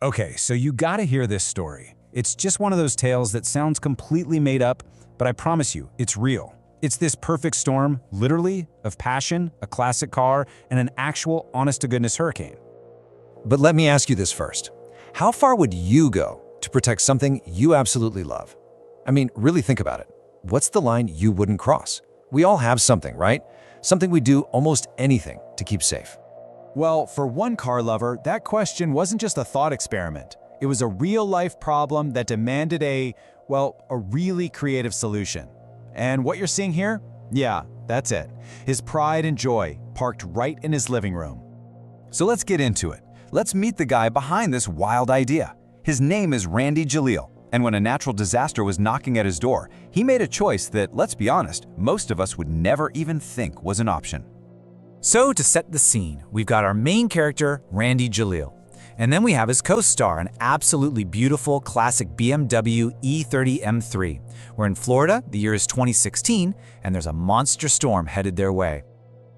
Okay, so you gotta hear this story. It's just one of those tales that sounds completely made up, but I promise you, it's real. It's this perfect storm, literally, of passion, a classic car, and an actual honest-to-goodness hurricane. But let me ask you this first. How far would you go to protect something you absolutely love? I mean, really think about it. What's the line you wouldn't cross? We all have something, right? Something we do almost anything to keep safe. Well, for one car lover, that question wasn't just a thought experiment. It was a real-life problem that demanded a really creative solution. And what you're seeing here? Yeah, that's it. His pride and joy parked right in his living room. So let's get into it. Let's meet the guy behind this wild idea. His name is Randy Jalil, and when a natural disaster was knocking at his door, he made a choice that, let's be honest, most of us would never even think was an option. So to set the scene, we've got our main character, Randy Jalil. And then we have his co-star, an absolutely beautiful classic BMW E30 M3. We're in Florida, the year is 2016, and there's a monster storm headed their way.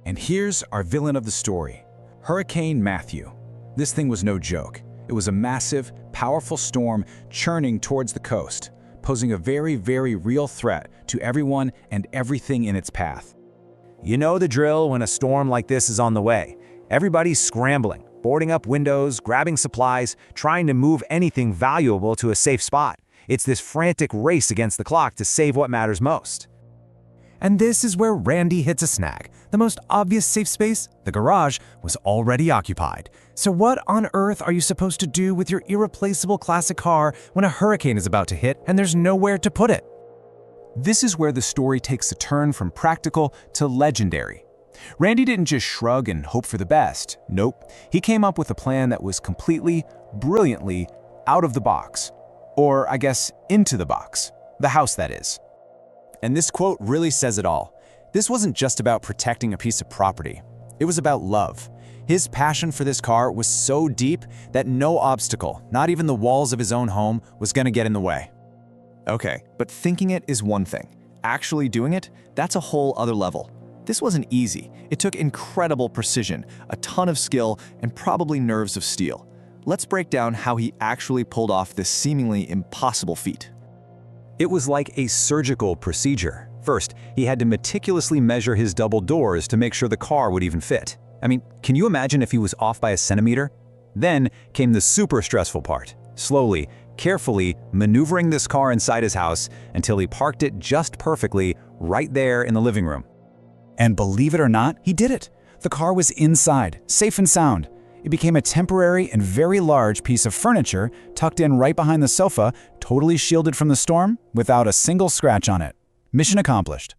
And here's our villain of the story, Hurricane Matthew. This thing was no joke. It was a massive, powerful storm churning towards the coast, posing a very, very real threat to everyone and everything in its path. You know the drill when a storm like this is on the way. Everybody's scrambling, boarding up windows, grabbing supplies, trying to move anything valuable to a safe spot. It's this frantic race against the clock to save what matters most. And this is where Randy hits a snag. The most obvious safe space, the garage, was already occupied. So what on earth are you supposed to do with your irreplaceable classic car when a hurricane is about to hit and there's nowhere to put it? This is where the story takes a turn from practical to legendary. Randy didn't just shrug and hope for the best. Nope, he came up with a plan that was completely, brilliantly out of the box. Or, I guess, into the box. The house, that is. And this quote really says it all. This wasn't just about protecting a piece of property. It was about love. His passion for this car was so deep that no obstacle, not even the walls of his own home, was gonna get in the way. Okay, but thinking it is one thing. Actually doing it, that's a whole other level. This wasn't easy. It took incredible precision, a ton of skill, and probably nerves of steel. Let's break down how he actually pulled off this seemingly impossible feat. It was like a surgical procedure. First, he had to meticulously measure his double doors to make sure the car would even fit. I mean, can you imagine if he was off by a centimeter? Then came the super stressful part. Slowly, carefully maneuvering this car inside his house until he parked it just perfectly right there in the living room. And believe it or not, he did it. The car was inside, safe and sound. It became a temporary and very large piece of furniture tucked in right behind the sofa, totally shielded from the storm, without a single scratch on it. Mission accomplished.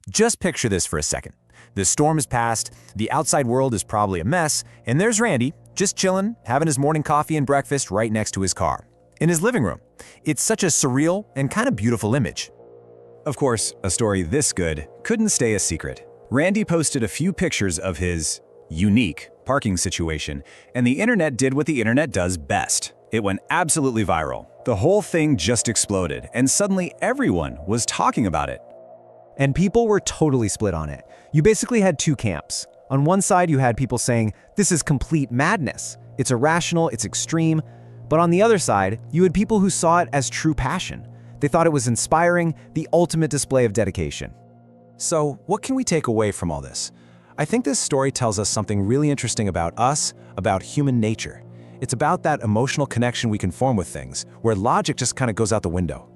Just picture this for a second. The storm is past, the outside world is probably a mess, and there's Randy, just chilling, having his morning coffee and breakfast right next to his car, in his living room. It's such a surreal and kind of beautiful image. Of course, a story this good couldn't stay a secret. Randy posted a few pictures of his unique parking situation, and the internet did what the internet does best. It went absolutely viral. The whole thing just exploded, and suddenly everyone was talking about it. And people were totally split on it. You basically had two camps. On one side, you had people saying, this is complete madness. It's irrational, it's extreme. But on the other side, you had people who saw it as true passion. They thought it was inspiring, the ultimate display of dedication. So, what can we take away from all this? I think this story tells us something really interesting about us, about human nature. It's about that emotional connection we can form with things, where logic just kind of goes out the window.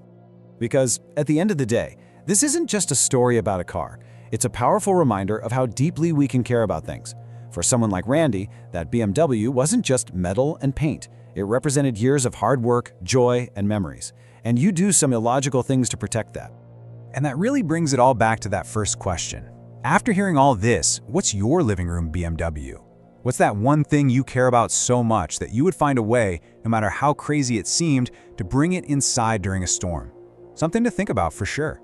Because at the end of the day, this isn't just a story about a car. It's a powerful reminder of how deeply we can care about things. For someone like Randy, that BMW wasn't just metal and paint. It represented years of hard work, joy, and memories. And you do some illogical things to protect that. And that really brings it all back to that first question. After hearing all this, what's your living room BMW? What's that one thing you care about so much that you would find a way, no matter how crazy it seemed, to bring it inside during a storm? Something to think about for sure.